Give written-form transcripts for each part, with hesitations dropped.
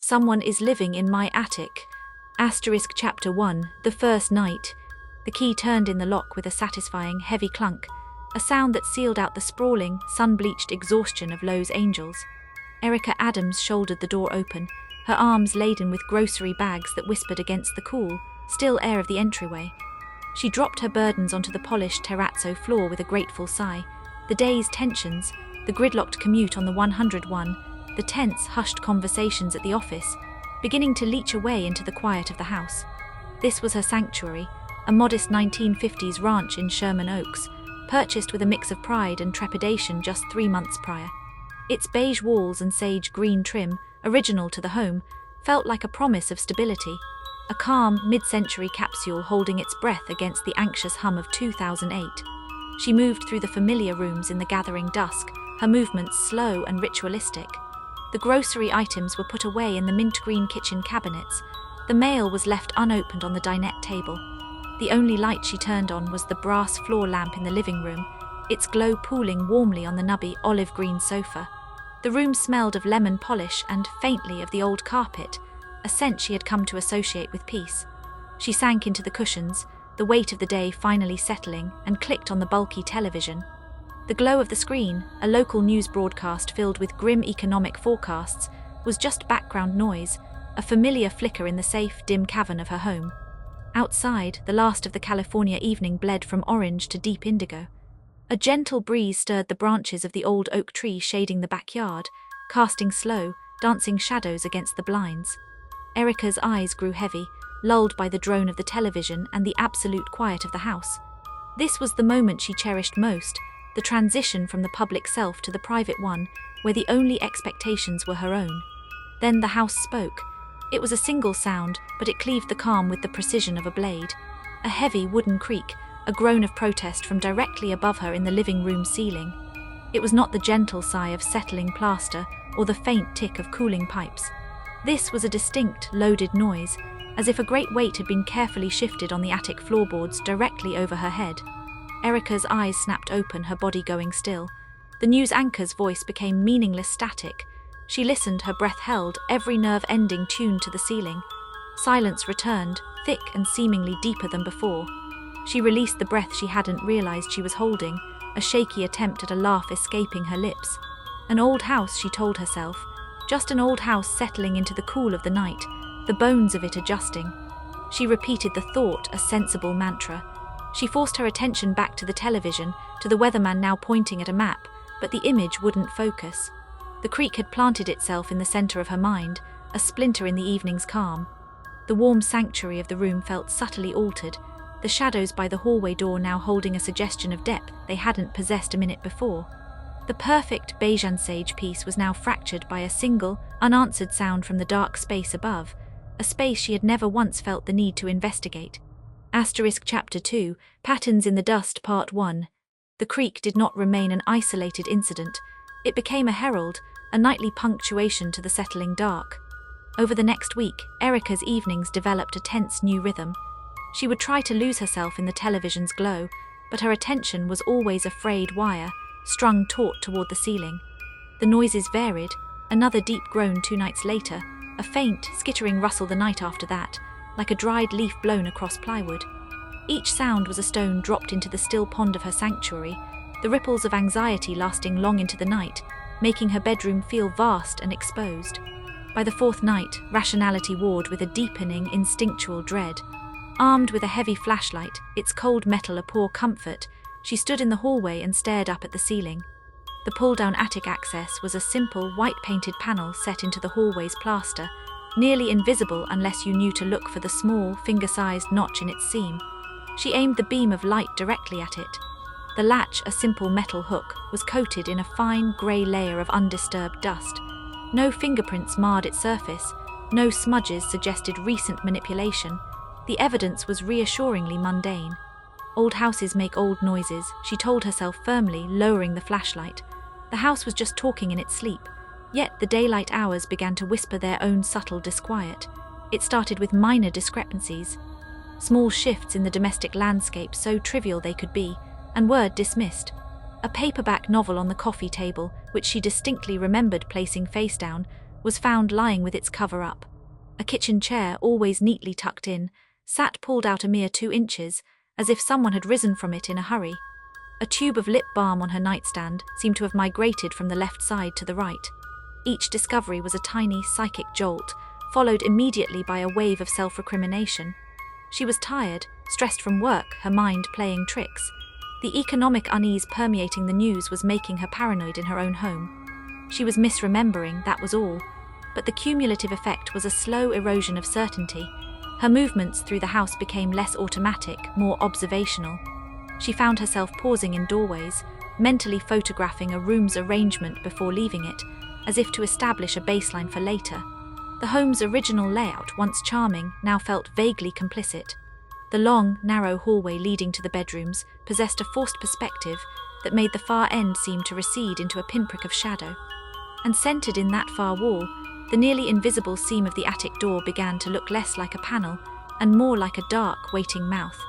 Someone is living in my attic. Chapter 1, The First Night. The key turned in the lock with a satisfying, heavy clunk, a sound that sealed out the sprawling, sun-bleached exhaustion of Lowe's Angels. Erica Adams shouldered the door open, her arms laden with grocery bags that whispered against the cool, still air of the entryway. She dropped her burdens onto the polished terrazzo floor with a grateful sigh. The day's tensions, the gridlocked commute on the 101, the tense, hushed conversations at the office, beginning to leach away into the quiet of the house. This was her sanctuary, a modest 1950s ranch in Sherman Oaks, purchased with a mix of pride and trepidation just 3 months prior. Its beige walls and sage green trim, original to the home, felt like a promise of stability, a calm, mid-century capsule holding its breath against the anxious hum of 2008. She moved through the familiar rooms in the gathering dusk, her movements slow and ritualistic. The grocery items were put away in the mint-green kitchen cabinets. The mail was left unopened on the dinette table. The only light she turned on was the brass floor lamp in the living room, its glow pooling warmly on the nubby olive-green sofa. The room smelled of lemon polish and, faintly, of the old carpet, a scent she had come to associate with peace. She sank into the cushions, the weight of the day finally settling, and clicked on the bulky television. The glow of the screen, a local news broadcast filled with grim economic forecasts, was just background noise, a familiar flicker in the safe, dim cavern of her home. Outside, the last of the California evening bled from orange to deep indigo. A gentle breeze stirred the branches of the old oak tree shading the backyard, casting slow, dancing shadows against the blinds. Erica's eyes grew heavy, lulled by the drone of the television and the absolute quiet of the house. This was the moment she cherished most, the transition from the public self to the private one, where the only expectations were her own. Then the house spoke. It was a single sound, but it cleaved the calm with the precision of a blade. A heavy wooden creak, a groan of protest from directly above her in the living room ceiling. It was not the gentle sigh of settling plaster or the faint tick of cooling pipes. This was a distinct, loaded noise, as if a great weight had been carefully shifted on the attic floorboards directly over her head. Erica's eyes snapped open, her body going still. The news anchor's voice became meaningless static. She listened, her breath held, every nerve ending tuned to the ceiling. Silence returned, thick and seemingly deeper than before. She released the breath she hadn't realized she was holding, a shaky attempt at a laugh escaping her lips. An old house, she told herself. Just an old house settling into the cool of the night, the bones of it adjusting. She repeated the thought, a sensible mantra. She forced her attention back to the television, to the weatherman now pointing at a map, but the image wouldn't focus. The creek had planted itself in the center of her mind, a splinter in the evening's calm. The warm sanctuary of the room felt subtly altered, the shadows by the hallway door now holding a suggestion of depth they hadn't possessed a minute before. The perfect beige and sage piece was now fractured by a single, unanswered sound from the dark space above, a space she had never once felt the need to investigate. Chapter 2, Patterns in the Dust Part 1. The creek did not remain an isolated incident. It became a herald, a nightly punctuation to the settling dark. Over the next week, Erica's evenings developed a tense new rhythm. She would try to lose herself in the television's glow, but her attention was always a frayed wire, strung taut toward the ceiling. The noises varied, another deep groan 2 nights later, a faint, skittering rustle the night after that, like a dried leaf blown across plywood. Each sound was a stone dropped into the still pond of her sanctuary, the ripples of anxiety lasting long into the night, making her bedroom feel vast and exposed. By the 4th night, rationality warred with a deepening, instinctual dread. Armed with a heavy flashlight, its cold metal a poor comfort, she stood in the hallway and stared up at the ceiling. The pull-down attic access was a simple, white-painted panel set into the hallway's plaster, nearly invisible unless you knew to look for the small, finger-sized notch in its seam. She aimed the beam of light directly at it. The latch, a simple metal hook, was coated in a fine, grey layer of undisturbed dust. No fingerprints marred its surface, no smudges suggested recent manipulation. The evidence was reassuringly mundane. Old houses make old noises, she told herself firmly, lowering the flashlight. The house was just talking in its sleep, yet the daylight hours began to whisper their own subtle disquiet. It started with minor discrepancies. Small shifts in the domestic landscape, so trivial they could be, and were dismissed. A paperback novel on the coffee table, which she distinctly remembered placing face down, was found lying with its cover up. A kitchen chair, always neatly tucked in, sat pulled out a mere 2 inches, as if someone had risen from it in a hurry. A tube of lip balm on her nightstand seemed to have migrated from the left side to the right. Each discovery was a tiny psychic jolt, followed immediately by a wave of self-recrimination. She was tired, stressed from work, her mind playing tricks. The economic unease permeating the news was making her paranoid in her own home. She was misremembering, that was all, but the cumulative effect was a slow erosion of certainty. Her movements through the house became less automatic, more observational. She found herself pausing in doorways, mentally photographing a room's arrangement before leaving it, as if to establish a baseline for later. The home's original layout, once charming, now felt vaguely complicit. The long, narrow hallway leading to the bedrooms possessed a forced perspective that made the far end seem to recede into a pinprick of shadow. And centered in that far wall, the nearly invisible seam of the attic door began to look less like a panel and more like a dark, waiting mouth.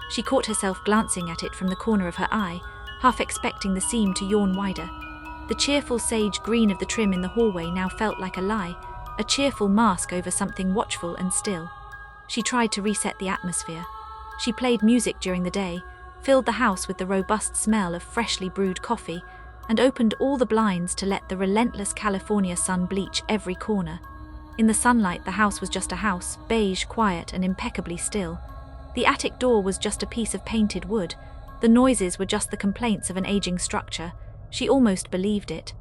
She caught herself glancing at it from the corner of her eye, half expecting the seam to yawn wider. The cheerful sage green of the trim in the hallway now felt like a lie, a cheerful mask over something watchful and still. She tried to reset the atmosphere. She played music during the day, filled the house with the robust smell of freshly brewed coffee, and opened all the blinds to let the relentless California sun bleach every corner. In the sunlight, the house was just a house, beige, quiet, and impeccably still. The attic door was just a piece of painted wood. The noises were just the complaints of an aging structure. She almost believed it.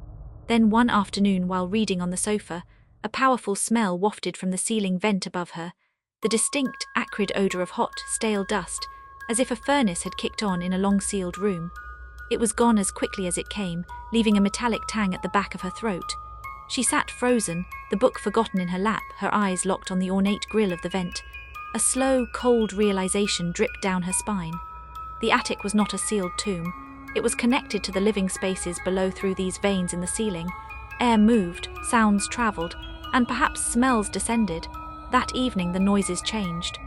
Then one afternoon, while reading on the sofa, a powerful smell wafted from the ceiling vent above her, the distinct, acrid odor of hot, stale dust, as if a furnace had kicked on in a long-sealed room. It was gone as quickly as it came, leaving a metallic tang at the back of her throat. She sat frozen, the book forgotten in her lap, her eyes locked on the ornate grille of the vent. A slow, cold realization dripped down her spine. The attic was not a sealed tomb. It was connected to the living spaces below through these veins in the ceiling. Air moved, sounds traveled, and perhaps smells descended. That evening the noises changed.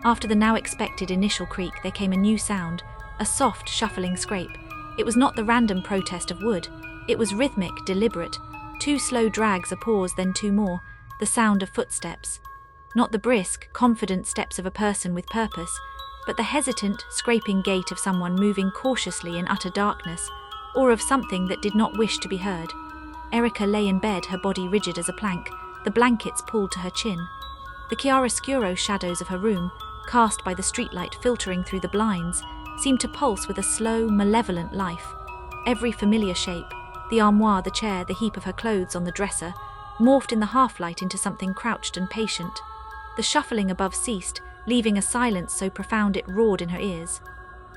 After the now expected initial creak, there came a new sound, a soft, shuffling scrape. It was not the random protest of wood. It was rhythmic, deliberate. 2 slow drags, a pause, then 2 more, the sound of footsteps. Not the brisk, confident steps of a person with purpose, but the hesitant, scraping gait of someone moving cautiously in utter darkness, or of something that did not wish to be heard. Erica lay in bed, her body rigid as a plank, the blankets pulled to her chin. The chiaroscuro shadows of her room, cast by the streetlight filtering through the blinds, seemed to pulse with a slow, malevolent life. Every familiar shape, the armoire, the chair, the heap of her clothes on the dresser, morphed in the half-light into something crouched and patient. The shuffling above ceased, leaving a silence so profound it roared in her ears.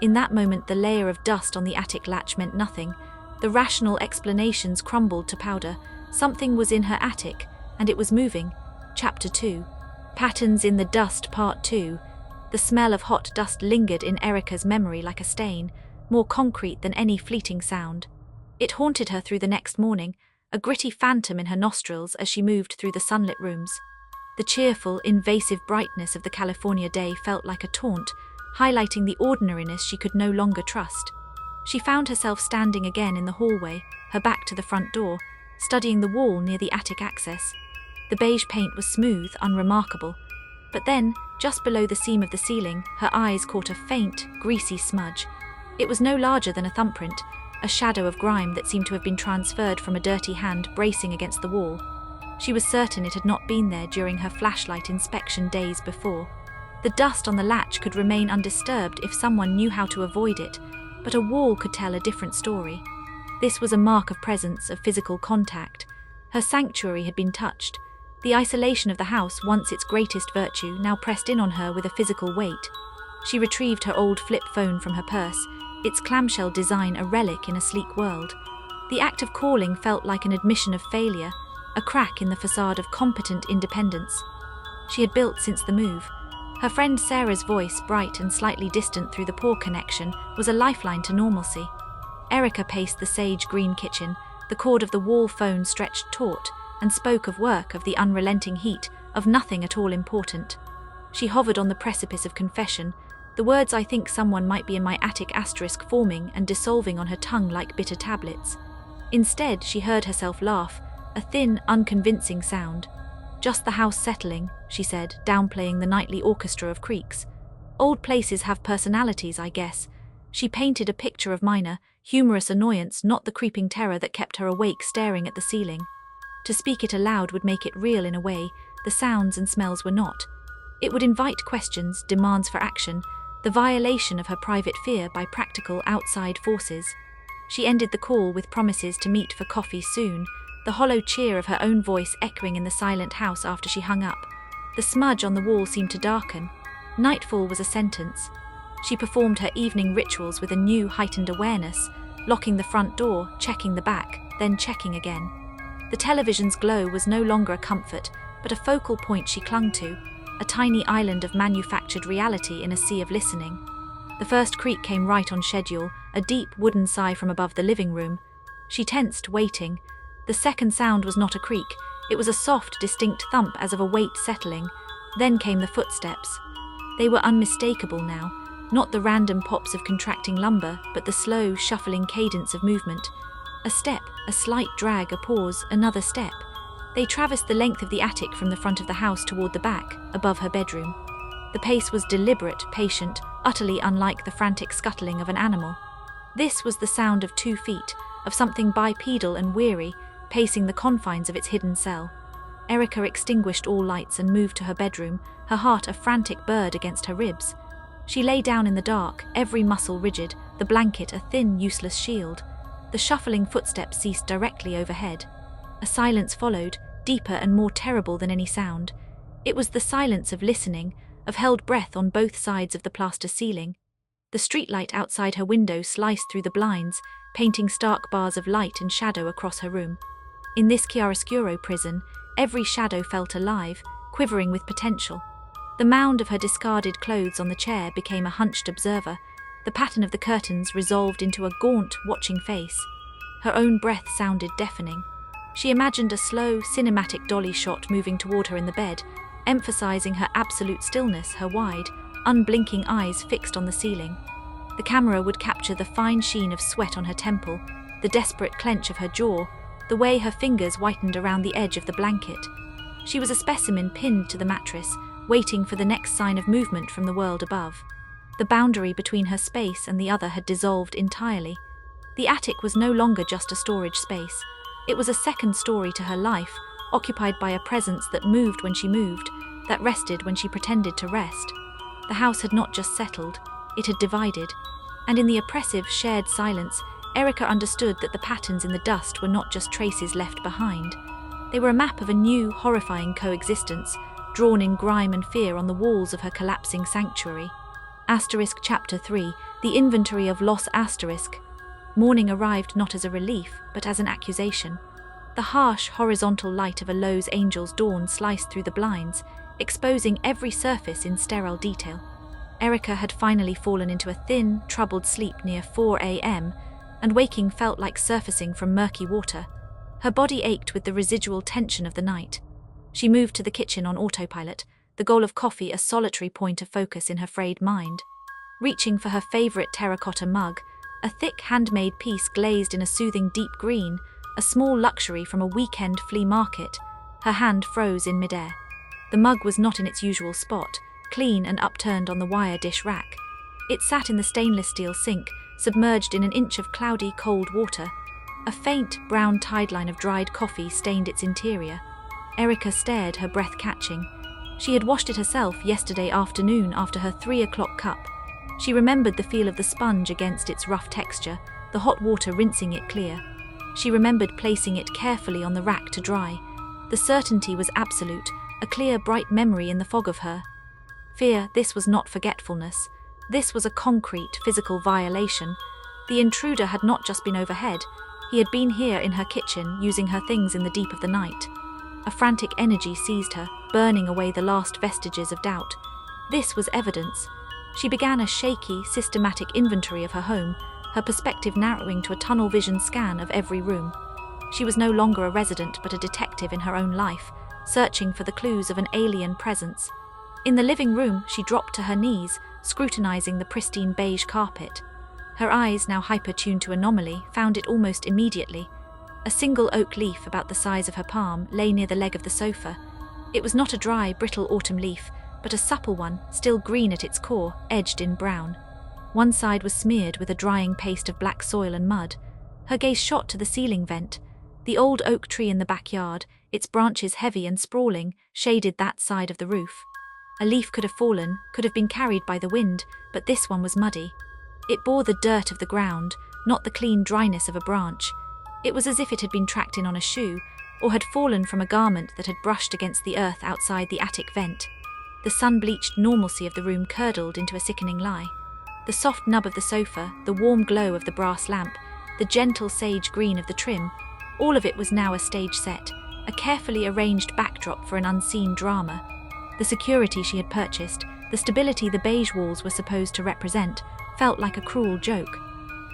In that moment, the layer of dust on the attic latch meant nothing. The rational explanations crumbled to powder. Something was in her attic, and it was moving. Chapter 2. Patterns in the Dust, Part 2. The smell of hot dust lingered in Erica's memory like a stain, more concrete than any fleeting sound. It haunted her through the next morning, a gritty phantom in her nostrils as she moved through the sunlit rooms. The cheerful, invasive brightness of the California day felt like a taunt, highlighting the ordinariness she could no longer trust. She found herself standing again in the hallway, her back to the front door, studying the wall near the attic access. The beige paint was smooth, unremarkable, but then, just below the seam of the ceiling, her eyes caught a faint, greasy smudge. It was no larger than a thumbprint, a shadow of grime that seemed to have been transferred from a dirty hand bracing against the wall. She was certain it had not been there during her flashlight inspection days before. The dust on the latch could remain undisturbed if someone knew how to avoid it, but a wall could tell a different story. This was a mark of presence, of physical contact. Her sanctuary had been touched. The isolation of the house, once its greatest virtue, now pressed in on her with a physical weight. She retrieved her old flip phone from her purse, its clamshell design a relic in a sleek world. The act of calling felt like an admission of failure, a crack in the facade of competent independence she had built since the move. Her friend Sarah's voice, bright and slightly distant through the poor connection, was a lifeline to normalcy. Erica paced the sage green kitchen, the cord of the wall phone stretched taut, and spoke of work, of the unrelenting heat, of nothing at all important. She hovered on the precipice of confession, the words "I think someone might be in my attic" forming and dissolving on her tongue like bitter tablets. Instead, she heard herself laugh, A thin, unconvincing sound. "Just the house settling," she said, downplaying the nightly orchestra of creaks. "Old places have personalities, I guess." She painted a picture of minor, humorous annoyance, not the creeping terror that kept her awake staring at the ceiling. To speak it aloud would make it real in a way, the sounds and smells were not. It would invite questions, demands for action, the violation of her private fear by practical outside forces. She ended the call with promises to meet for coffee soon, the hollow cheer of her own voice echoing in the silent house after she hung up. The smudge on the wall seemed to darken. Nightfall was a sentence. She performed her evening rituals with a new heightened awareness, locking the front door, checking the back, then checking again. The television's glow was no longer a comfort, but a focal point she clung to, a tiny island of manufactured reality in a sea of listening. The first creak came right on schedule, a deep wooden sigh from above the living room. She tensed, waiting. The second sound was not a creak, it was a soft, distinct thump as of a weight settling. Then came the footsteps. They were unmistakable now, not the random pops of contracting lumber, but the slow, shuffling cadence of movement. A step, a slight drag, a pause, another step. They traversed the length of the attic from the front of the house toward the back, above her bedroom. The pace was deliberate, patient, utterly unlike the frantic scuttling of an animal. This was the sound of 2 feet, of something bipedal and weary, pacing the confines of its hidden cell. Erica extinguished all lights and moved to her bedroom, her heart a frantic bird against her ribs. She lay down in the dark, every muscle rigid, the blanket a thin, useless shield. The shuffling footsteps ceased directly overhead. A silence followed, deeper and more terrible than any sound. It was the silence of listening, of held breath on both sides of the plaster ceiling. The streetlight outside her window sliced through the blinds, painting stark bars of light and shadow across her room. In this chiaroscuro prison, every shadow felt alive, quivering with potential. The mound of her discarded clothes on the chair became a hunched observer, the pattern of the curtains resolved into a gaunt, watching face. Her own breath sounded deafening. She imagined a slow, cinematic dolly shot moving toward her in the bed, emphasizing her absolute stillness, her wide, unblinking eyes fixed on the ceiling. The camera would capture the fine sheen of sweat on her temple, the desperate clench of her jaw, the way her fingers whitened around the edge of the blanket. She was a specimen pinned to the mattress, waiting for the next sign of movement from the world above. The boundary between her space and the other had dissolved entirely. The attic was no longer just a storage space. It was a second story to her life, occupied by a presence that moved when she moved, that rested when she pretended to rest. The house had not just settled, it had divided. And in the oppressive, shared silence, Erica understood that the patterns in the dust were not just traces left behind. They were a map of a new, horrifying coexistence, drawn in grime and fear on the walls of her collapsing sanctuary. Chapter 3, The Inventory of Loss. Morning arrived not as a relief, but as an accusation. The harsh, horizontal light of a Lowe's Angel's dawn sliced through the blinds, exposing every surface in sterile detail. Erica had finally fallen into a thin, troubled sleep near 4 a.m., and waking felt like surfacing from murky water. Her body ached with the residual tension of the night. She moved to the kitchen on autopilot, the goal of coffee a solitary point of focus in her frayed mind. Reaching for her favorite terracotta mug, a thick handmade piece glazed in a soothing deep green, a small luxury from a weekend flea market, her hand froze in midair. The mug was not in its usual spot, clean and upturned on the wire dish rack. It sat in the stainless steel sink, submerged in an inch of cloudy, cold water. A faint, brown tideline of dried coffee stained its interior. Erica stared, her breath catching. She had washed it herself yesterday afternoon after her 3 o'clock cup. She remembered the feel of the sponge against its rough texture, the hot water rinsing it clear. She remembered placing it carefully on the rack to dry. The certainty was absolute, a clear, bright memory in the fog of her. Fear, this was not forgetfulness. This was a concrete, physical violation. The intruder had not just been overhead. He had been here in her kitchen, using her things in the deep of the night. A frantic energy seized her, burning away the last vestiges of doubt. This was evidence. She began a shaky, systematic inventory of her home, her perspective narrowing to a tunnel vision scan of every room. She was no longer a resident but a detective in her own life, searching for the clues of an alien presence. In the living room, she dropped to her knees, scrutinizing the pristine beige carpet. Her eyes, now hyper-tuned to anomaly, found it almost immediately. A single oak leaf about the size of her palm lay near the leg of the sofa. It was not a dry, brittle autumn leaf, but a supple one, still green at its core, edged in brown. One side was smeared with a drying paste of black soil and mud. Her gaze shot to the ceiling vent. The old oak tree in the backyard, its branches heavy and sprawling, shaded that side of the roof. A leaf could have fallen, could have been carried by the wind, but this one was muddy. It bore the dirt of the ground, not the clean dryness of a branch. It was as if it had been tracked in on a shoe, or had fallen from a garment that had brushed against the earth outside the attic vent. The sun-bleached normalcy of the room curdled into a sickening lie. The soft nub of the sofa, the warm glow of the brass lamp, the gentle sage green of the trim, all of it was now a stage set, a carefully arranged backdrop for an unseen drama. The security she had purchased, the stability the beige walls were supposed to represent, felt like a cruel joke.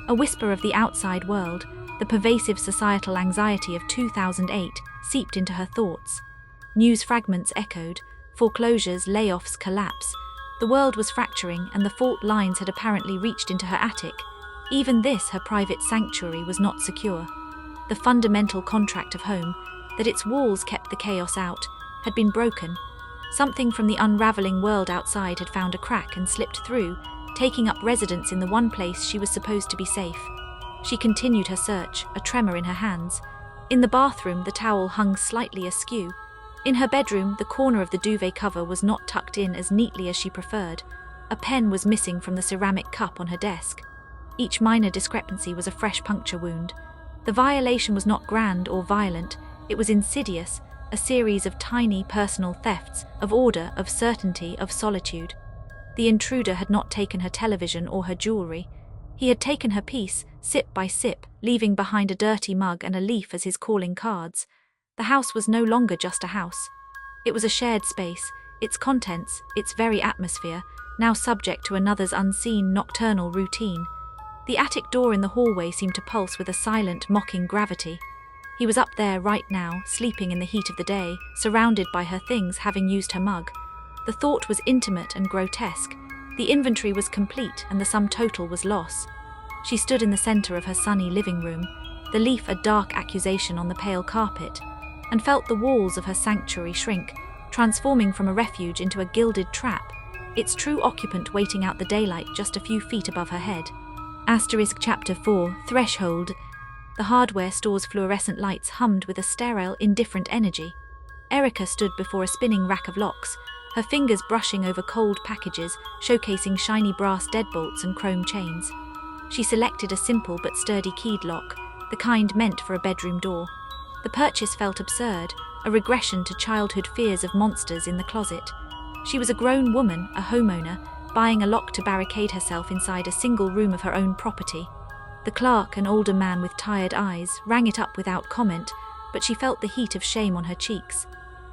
A whisper of the outside world, the pervasive societal anxiety of 2008, seeped into her thoughts. News fragments echoed, foreclosures, layoffs, collapse. The world was fracturing, and the fault lines had apparently reached into her attic. Even this, her private sanctuary, was not secure. The fundamental contract of home, that its walls kept the chaos out, had been broken. Something from the unraveling world outside had found a crack and slipped through, taking up residence in the one place she was supposed to be safe. She continued her search, a tremor in her hands. In the bathroom, the towel hung slightly askew. In her bedroom, the corner of the duvet cover was not tucked in as neatly as she preferred. A pen was missing from the ceramic cup on her desk. Each minor discrepancy was a fresh puncture wound. The violation was not grand or violent, it was insidious, a series of tiny personal thefts, of order, of certainty, of solitude. The intruder had not taken her television or her jewelry. He had taken her peace, sip by sip, leaving behind a dirty mug and a leaf as his calling cards. The house was no longer just a house. It was a shared space, its contents, its very atmosphere, now subject to another's unseen nocturnal routine. The attic door in the hallway seemed to pulse with a silent, mocking gravity. He was up there right now, sleeping in the heat of the day, surrounded by her things, having used her mug. The thought was intimate and grotesque. The inventory was complete, and the sum total was loss. She stood in the center of her sunny living room, the leaf a dark accusation on the pale carpet, and felt the walls of her sanctuary shrink, transforming from a refuge into a gilded trap, its true occupant waiting out the daylight just a few feet above her head. Chapter 4, Threshold. The hardware store's fluorescent lights hummed with a sterile, indifferent energy. Erica stood before a spinning rack of locks, her fingers brushing over cold packages, showcasing shiny brass deadbolts and chrome chains. She selected a simple but sturdy keyed lock, the kind meant for a bedroom door. The purchase felt absurd, a regression to childhood fears of monsters in the closet. She was a grown woman, a homeowner, buying a lock to barricade herself inside a single room of her own property. The clerk, an older man with tired eyes, rang it up without comment, but she felt the heat of shame on her cheeks.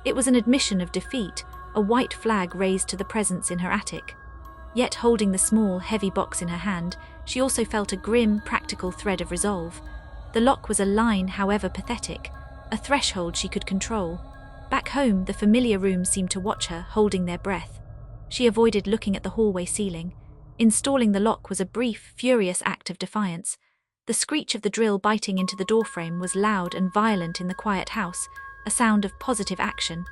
It was an admission of defeat, a white flag raised to the presence in her attic. Yet holding the small, heavy box in her hand, she also felt a grim, practical thread of resolve. The lock was a line, however pathetic, a threshold she could control. Back home, the familiar rooms seemed to watch her, holding their breath. She avoided looking at the hallway ceiling. Installing the lock was a brief, furious act of defiance. The screech of the drill biting into the doorframe was loud and violent in the quiet house, a sound of positive action.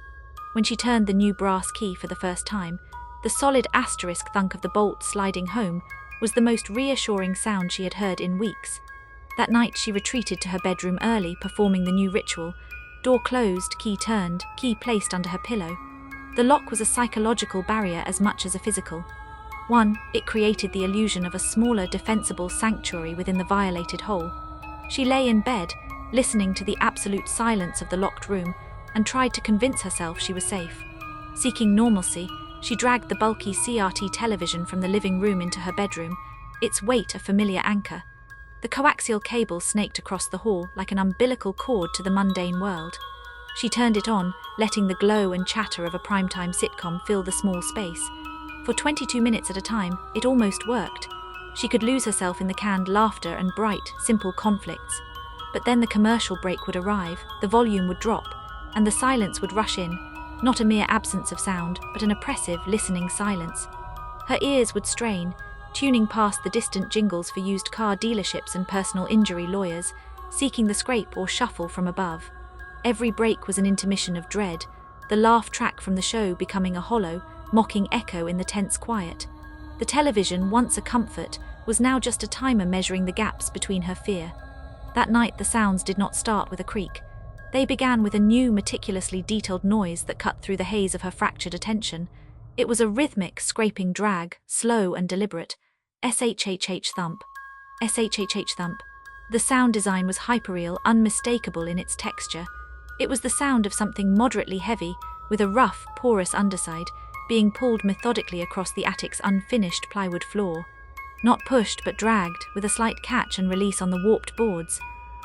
When she turned the new brass key for the first time, the solid asterisk thunk of the bolt sliding home was the most reassuring sound she had heard in weeks. That night she retreated to her bedroom early, performing the new ritual. Door closed, key turned, key placed under her pillow. The lock was a psychological barrier as much as a physical. One, it created the illusion of a smaller, defensible sanctuary within the violated whole. She lay in bed, listening to the absolute silence of the locked room, and tried to convince herself she was safe. Seeking normalcy, she dragged the bulky CRT television from the living room into her bedroom, its weight a familiar anchor. The coaxial cable snaked across the hall like an umbilical cord to the mundane world. She turned it on, letting the glow and chatter of a primetime sitcom fill the small space. For 22 minutes at a time, it almost worked. She could lose herself in the canned laughter and bright, simple conflicts. But then the commercial break would arrive, the volume would drop, and the silence would rush in, not a mere absence of sound, but an oppressive, listening silence. Her ears would strain, tuning past the distant jingles for used car dealerships and personal injury lawyers, seeking the scrape or shuffle from above. Every break was an intermission of dread, the laugh track from the show becoming a hollow, mocking echo in the tense quiet. The television, once a comfort, was now just a timer measuring the gaps between her fear. That night the sounds did not start with a creak. They began with a new, meticulously detailed noise that cut through the haze of her fractured attention. It was a rhythmic, scraping drag, slow and deliberate. SHHH thump. SHHH thump. The sound design was hyperreal, unmistakable in its texture. It was the sound of something moderately heavy, with a rough, porous underside, being pulled methodically across the attic's unfinished plywood floor. Not pushed but dragged, with a slight catch and release on the warped boards.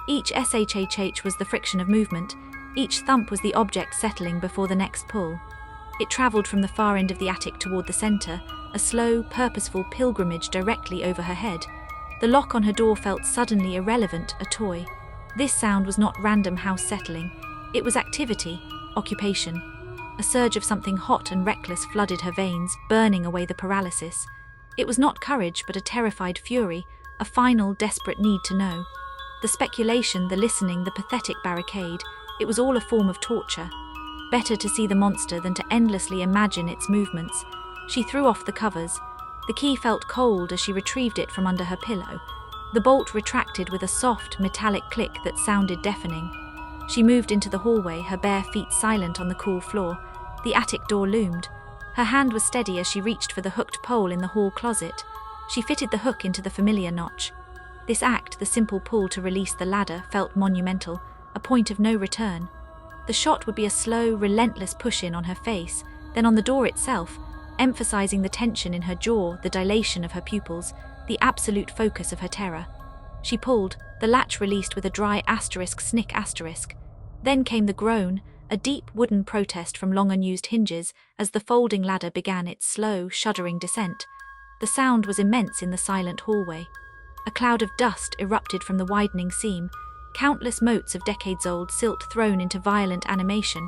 Each SHHH was the friction of movement. Each thump was the object settling before the next pull. It travelled from the far end of the attic toward the centre, a slow, purposeful pilgrimage directly over her head. The lock on her door felt suddenly irrelevant, a toy. This sound was not random house settling. It was activity, occupation. A surge of something hot and reckless flooded her veins, burning away the paralysis. It was not courage, but a terrified fury, a final, desperate need to know. The speculation, the listening, the pathetic barricade, it was all a form of torture. Better to see the monster than to endlessly imagine its movements. She threw off the covers. The key felt cold as she retrieved it from under her pillow. The bolt retracted with a soft, metallic click that sounded deafening. She moved into the hallway, her bare feet silent on the cool floor. The attic door loomed. Her hand was steady as she reached for the hooked pole in the hall closet. She fitted the hook into the familiar notch. This act, the simple pull to release the ladder, felt monumental, a point of no return. The shot would be a slow, relentless push-in on her face, then on the door itself, emphasizing the tension in her jaw, the dilation of her pupils, the absolute focus of her terror. She pulled, the latch released with a dry snick. Then came the groan, a deep wooden protest from long unused hinges as the folding ladder began its slow, shuddering descent. The sound was immense in the silent hallway. A cloud of dust erupted from the widening seam, countless motes of decades-old silt thrown into violent animation,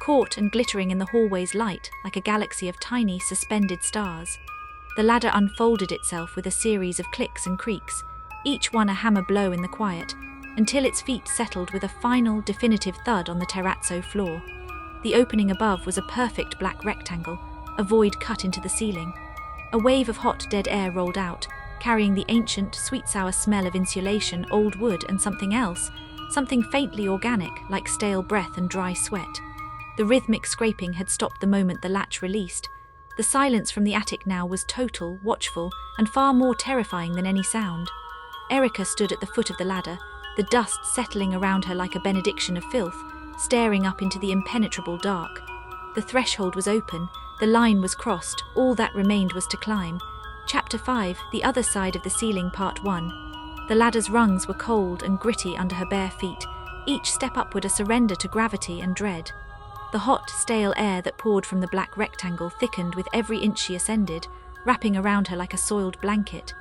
caught and glittering in the hallway's light like a galaxy of tiny, suspended stars. The ladder unfolded itself with a series of clicks and creaks, each one a hammer blow in the quiet, until its feet settled with a final, definitive thud on the terrazzo floor. The opening above was a perfect black rectangle, a void cut into the ceiling. A wave of hot, dead air rolled out, carrying the ancient, sweet-sour smell of insulation, old wood, and something else, something faintly organic, like stale breath and dry sweat. The rhythmic scraping had stopped the moment the latch released. The silence from the attic now was total, watchful, and far more terrifying than any sound. Erica stood at the foot of the ladder, the dust settling around her like a benediction of filth, staring up into the impenetrable dark. The threshold was open, the line was crossed, all that remained was to climb. Chapter 5, The Other Side of the Ceiling, Part 1. The ladder's rungs were cold and gritty under her bare feet, each step upward a surrender to gravity and dread. The hot, stale air that poured from the black rectangle thickened with every inch she ascended, wrapping around her like a soiled blanket.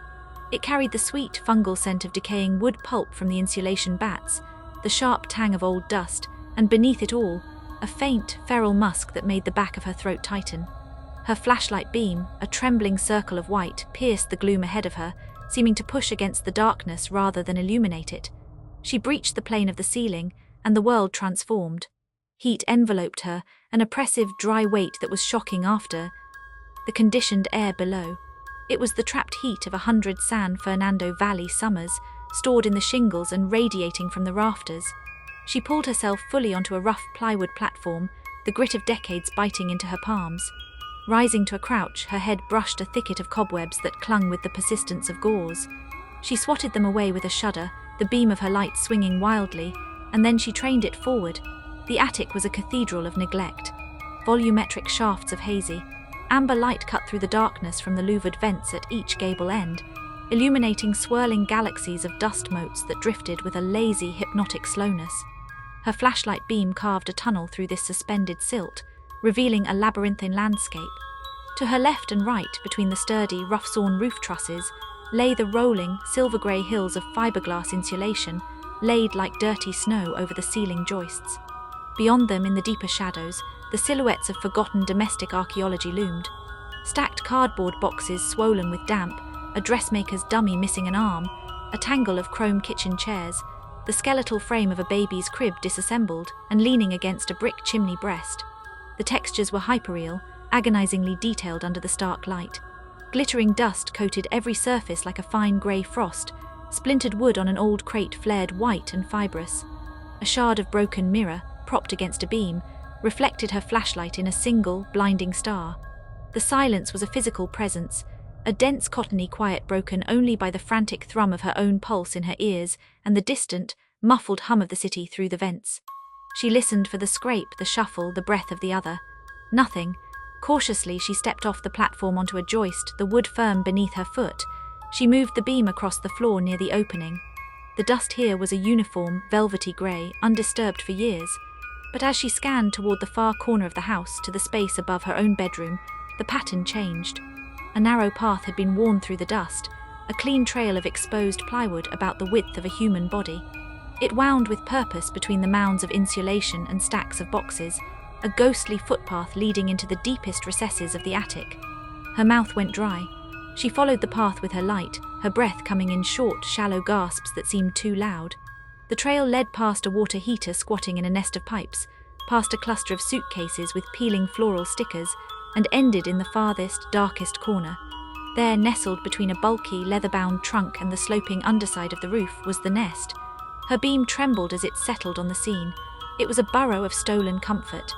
It carried the sweet, fungal scent of decaying wood pulp from the insulation bats, the sharp tang of old dust, and beneath it all, a faint, feral musk that made the back of her throat tighten. Her flashlight beam, a trembling circle of white, pierced the gloom ahead of her, seeming to push against the darkness rather than illuminate it. She breached the plane of the ceiling, and the world transformed. Heat enveloped her, an oppressive, dry weight that was shocking after the conditioned air below. It was the trapped heat of 100 San Fernando Valley summers, stored in the shingles and radiating from the rafters. She pulled herself fully onto a rough plywood platform, the grit of decades biting into her palms. Rising to a crouch, her head brushed a thicket of cobwebs that clung with the persistence of gauze. She swatted them away with a shudder, the beam of her light swinging wildly, and then she trained it forward. The attic was a cathedral of neglect. Volumetric shafts of hazy, amber light cut through the darkness from the louvered vents at each gable end, illuminating swirling galaxies of dust motes that drifted with a lazy, hypnotic slowness. Her flashlight beam carved a tunnel through this suspended silt, revealing a labyrinthine landscape. To her left and right, between the sturdy, rough-sawn roof trusses, lay the rolling, silver-grey hills of fiberglass insulation, laid like dirty snow over the ceiling joists. Beyond them, in the deeper shadows, the silhouettes of forgotten domestic archaeology loomed. Stacked cardboard boxes swollen with damp, a dressmaker's dummy missing an arm, a tangle of chrome kitchen chairs, the skeletal frame of a baby's crib disassembled and leaning against a brick chimney breast. The textures were hyperreal, agonizingly detailed under the stark light. Glittering dust coated every surface like a fine grey frost. Splintered wood on an old crate flared white and fibrous. A shard of broken mirror, propped against a beam, reflected her flashlight in a single, blinding star. The silence was a physical presence, a dense cottony quiet broken only by the frantic thrum of her own pulse in her ears and the distant, muffled hum of the city through the vents. She listened for the scrape, the shuffle, the breath of the other. Nothing. Cautiously, she stepped off the platform onto a joist, the wood firm beneath her foot. She moved the beam across the floor near the opening. The dust here was a uniform, velvety grey, undisturbed for years. But as she scanned toward the far corner of the house to the space above her own bedroom, the pattern changed. A narrow path had been worn through the dust, a clean trail of exposed plywood about the width of a human body. It wound with purpose between the mounds of insulation and stacks of boxes, a ghostly footpath leading into the deepest recesses of the attic. Her mouth went dry. She followed the path with her light, her breath coming in short, shallow gasps that seemed too loud. The trail led past a water heater squatting in a nest of pipes, past a cluster of suitcases with peeling floral stickers, and ended in the farthest, darkest corner. There, nestled between a bulky, leather-bound trunk and the sloping underside of the roof, was the nest. Her beam trembled as it settled on the scene. It was a burrow of stolen comfort.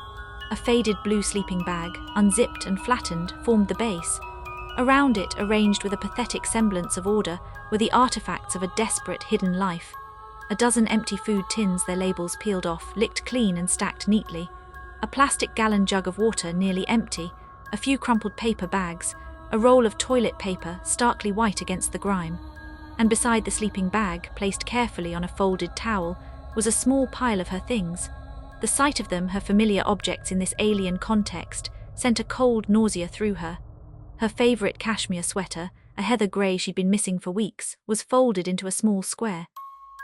A faded blue sleeping bag, unzipped and flattened, formed the base. Around it, arranged with a pathetic semblance of order, were the artifacts of a desperate, hidden life. A dozen empty food tins, their labels peeled off, licked clean and stacked neatly. A plastic gallon jug of water, nearly empty. A few crumpled paper bags. A roll of toilet paper, starkly white against the grime. And beside the sleeping bag, placed carefully on a folded towel, was a small pile of her things. The sight of them, her familiar objects in this alien context, sent a cold nausea through her. Her favourite cashmere sweater, a heather grey she'd been missing for weeks, was folded into a small square.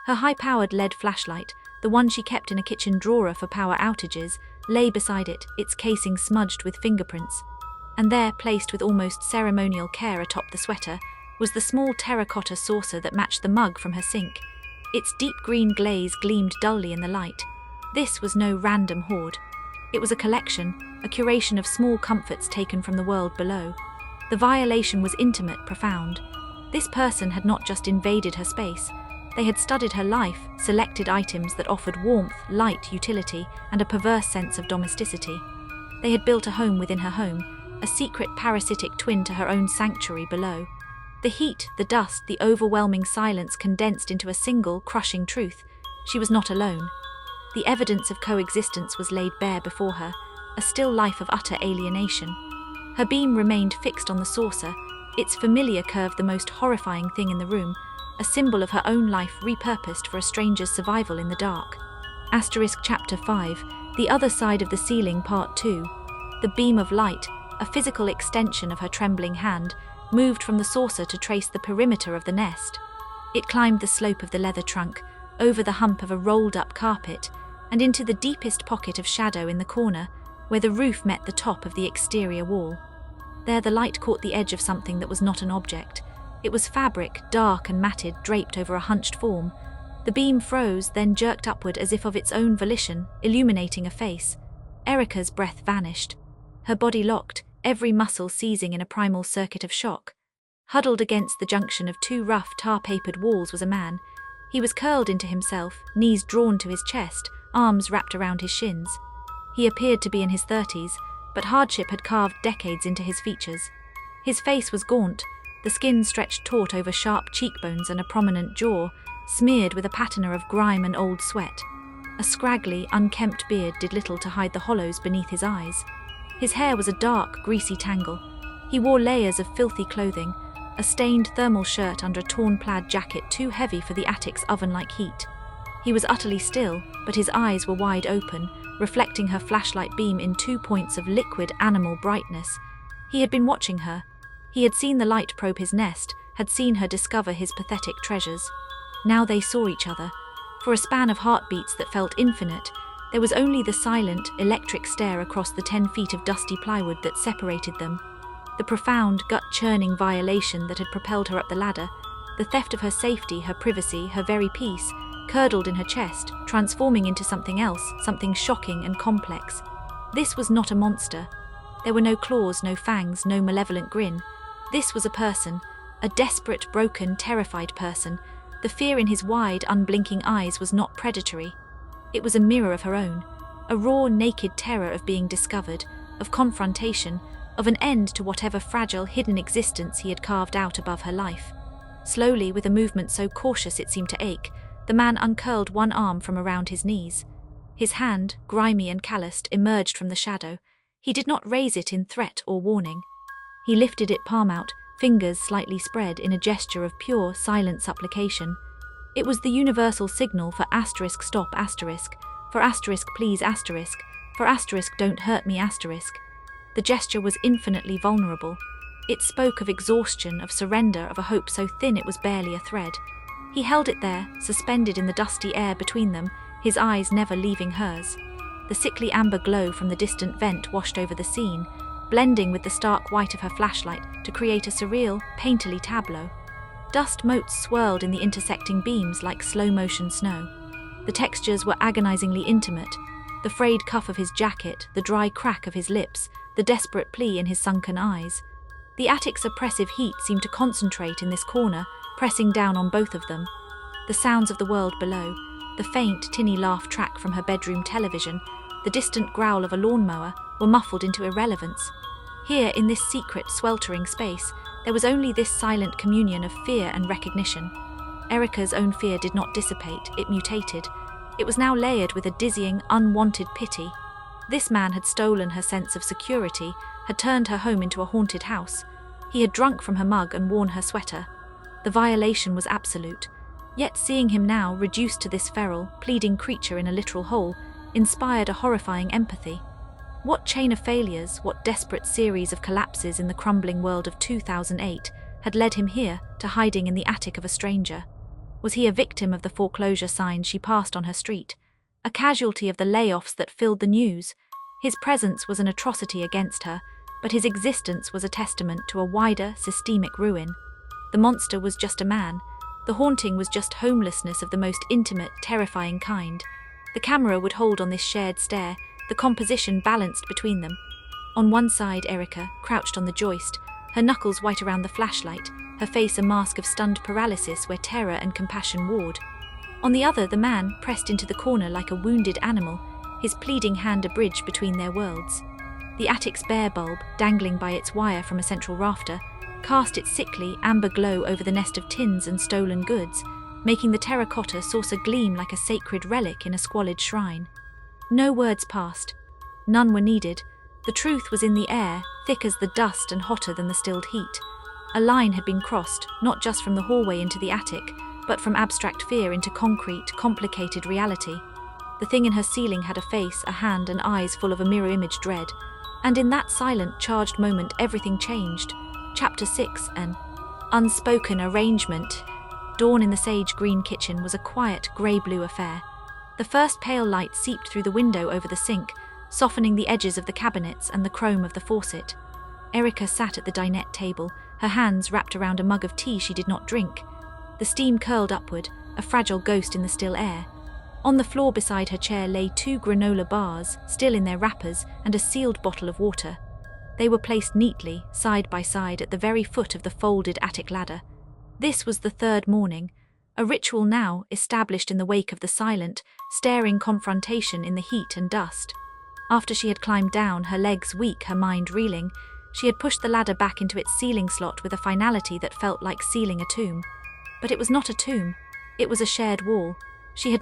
Her high-powered LED flashlight, the one she kept in a kitchen drawer for power outages, lay beside it, its casing smudged with fingerprints. And there, placed with almost ceremonial care atop the sweater, was the small terracotta saucer that matched the mug from her sink. Its deep green glaze gleamed dully in the light. This was no random hoard. It was a collection, a curation of small comforts taken from the world below. The violation was intimate, profound. This person had not just invaded her space. They had studied her life, selected items that offered warmth, light, utility, and a perverse sense of domesticity. They had built a home within her home, a secret parasitic twin to her own sanctuary below. The heat, the dust, the overwhelming silence condensed into a single, crushing truth. She was not alone. The evidence of coexistence was laid bare before her, a still life of utter alienation. Her beam remained fixed on the saucer, its familiar curve the most horrifying thing in the room, a symbol of her own life repurposed for a stranger's survival in the dark. Chapter 5, The Other Side of the Ceiling Part 2. The beam of light, a physical extension of her trembling hand, moved from the saucer to trace the perimeter of the nest. It climbed the slope of the leather trunk, over the hump of a rolled-up carpet, and into the deepest pocket of shadow in the corner, where the roof met the top of the exterior wall. There the light caught the edge of something that was not an object. It was fabric, dark and matted, draped over a hunched form. The beam froze, then jerked upward as if of its own volition, illuminating a face. Erica's breath vanished. Her body locked, every muscle seizing in a primal circuit of shock. Huddled against the junction of two rough, tar-papered walls was a man. He was curled into himself, knees drawn to his chest, arms wrapped around his shins. He appeared to be in his 30s, but hardship had carved decades into his features. His face was gaunt, the skin stretched taut over sharp cheekbones and a prominent jaw, smeared with a patina of grime and old sweat. A scraggly, unkempt beard did little to hide the hollows beneath his eyes. His hair was a dark, greasy tangle. He wore layers of filthy clothing, a stained thermal shirt under a torn plaid jacket too heavy for the attic's oven-like heat. He was utterly still, but his eyes were wide open, reflecting her flashlight beam in 2 points of liquid animal brightness. He had been watching her. He had seen the light probe his nest, had seen her discover his pathetic treasures. Now they saw each other. For a span of heartbeats that felt infinite, there was only the silent, electric stare across the 10 feet of dusty plywood that separated them. The profound, gut-churning violation that had propelled her up the ladder, the theft of her safety, her privacy, her very peace, curdled in her chest, transforming into something else, something shocking and complex. This was not a monster. There were no claws, no fangs, no malevolent grin. This was a person, a desperate, broken, terrified person. The fear in his wide, unblinking eyes was not predatory. It was a mirror of her own, a raw, naked terror of being discovered, of confrontation, of an end to whatever fragile, hidden existence he had carved out above her life. Slowly, with a movement so cautious it seemed to ache, the man uncurled one arm from around his knees. His hand, grimy and calloused, emerged from the shadow. He did not raise it in threat or warning. He lifted it palm out, fingers slightly spread in a gesture of pure, silent supplication. It was the universal signal for asterisk stop asterisk, for asterisk please asterisk, for asterisk don't hurt me asterisk. The gesture was infinitely vulnerable. It spoke of exhaustion, of surrender, of a hope so thin it was barely a thread. He held it there, suspended in the dusty air between them, his eyes never leaving hers. The sickly amber glow from the distant vent washed over the scene, blending with the stark white of her flashlight to create a surreal, painterly tableau. Dust motes swirled in the intersecting beams like slow-motion snow. The textures were agonizingly intimate. The frayed cuff of his jacket, the dry crack of his lips, the desperate plea in his sunken eyes. The attic's oppressive heat seemed to concentrate in this corner, pressing down on both of them. The sounds of the world below, the faint, tinny laugh track from her bedroom television, the distant growl of a lawnmower, were muffled into irrelevance. Here, in this secret, sweltering space, there was only this silent communion of fear and recognition. Erica's own fear did not dissipate, it mutated. It was now layered with a dizzying, unwanted pity. This man had stolen her sense of security, had turned her home into a haunted house. He had drunk from her mug and worn her sweater. The violation was absolute. Yet seeing him now, reduced to this feral, pleading creature in a literal hole, inspired a horrifying empathy. What chain of failures, what desperate series of collapses in the crumbling world of 2008 had led him here to hiding in the attic of a stranger? Was he a victim of the foreclosure signs she passed on her street? A casualty of the layoffs that filled the news? His presence was an atrocity against her, but his existence was a testament to a wider, systemic ruin. The monster was just a man. The haunting was just homelessness of the most intimate, terrifying kind. The camera would hold on this shared stare, the composition balanced between them. On one side, Erica, crouched on the joist, her knuckles white around the flashlight, her face a mask of stunned paralysis where terror and compassion warred. On the other, the man, pressed into the corner like a wounded animal, his pleading hand a bridge between their worlds. The attic's bare bulb, dangling by its wire from a central rafter, cast its sickly, amber glow over the nest of tins and stolen goods, making the terracotta saucer gleam like a sacred relic in a squalid shrine. No words passed. None were needed. The truth was in the air, thick as the dust and hotter than the stilled heat. A line had been crossed, not just from the hallway into the attic, but from abstract fear into concrete, complicated reality. The thing in her ceiling had a face, a hand, and eyes full of a mirror-image dread. And in that silent, charged moment, everything changed. Chapter 6, an unspoken arrangement. Dawn in the sage-green kitchen was a quiet, grey-blue affair. The first pale light seeped through the window over the sink, softening the edges of the cabinets and the chrome of the faucet. Erica sat at the dinette table, her hands wrapped around a mug of tea she did not drink. The steam curled upward, a fragile ghost in the still air. On the floor beside her chair lay 2 granola bars, still in their wrappers, and a sealed bottle of water. They were placed neatly, side by side, at the very foot of the folded attic ladder. This was the third morning, a ritual now established in the wake of the silent, staring confrontation in the heat and dust. After she had climbed down, her legs weak, her mind reeling, she had pushed the ladder back into its ceiling slot with a finality that felt like sealing a tomb. But it was not a tomb. It was a shared wall. She had not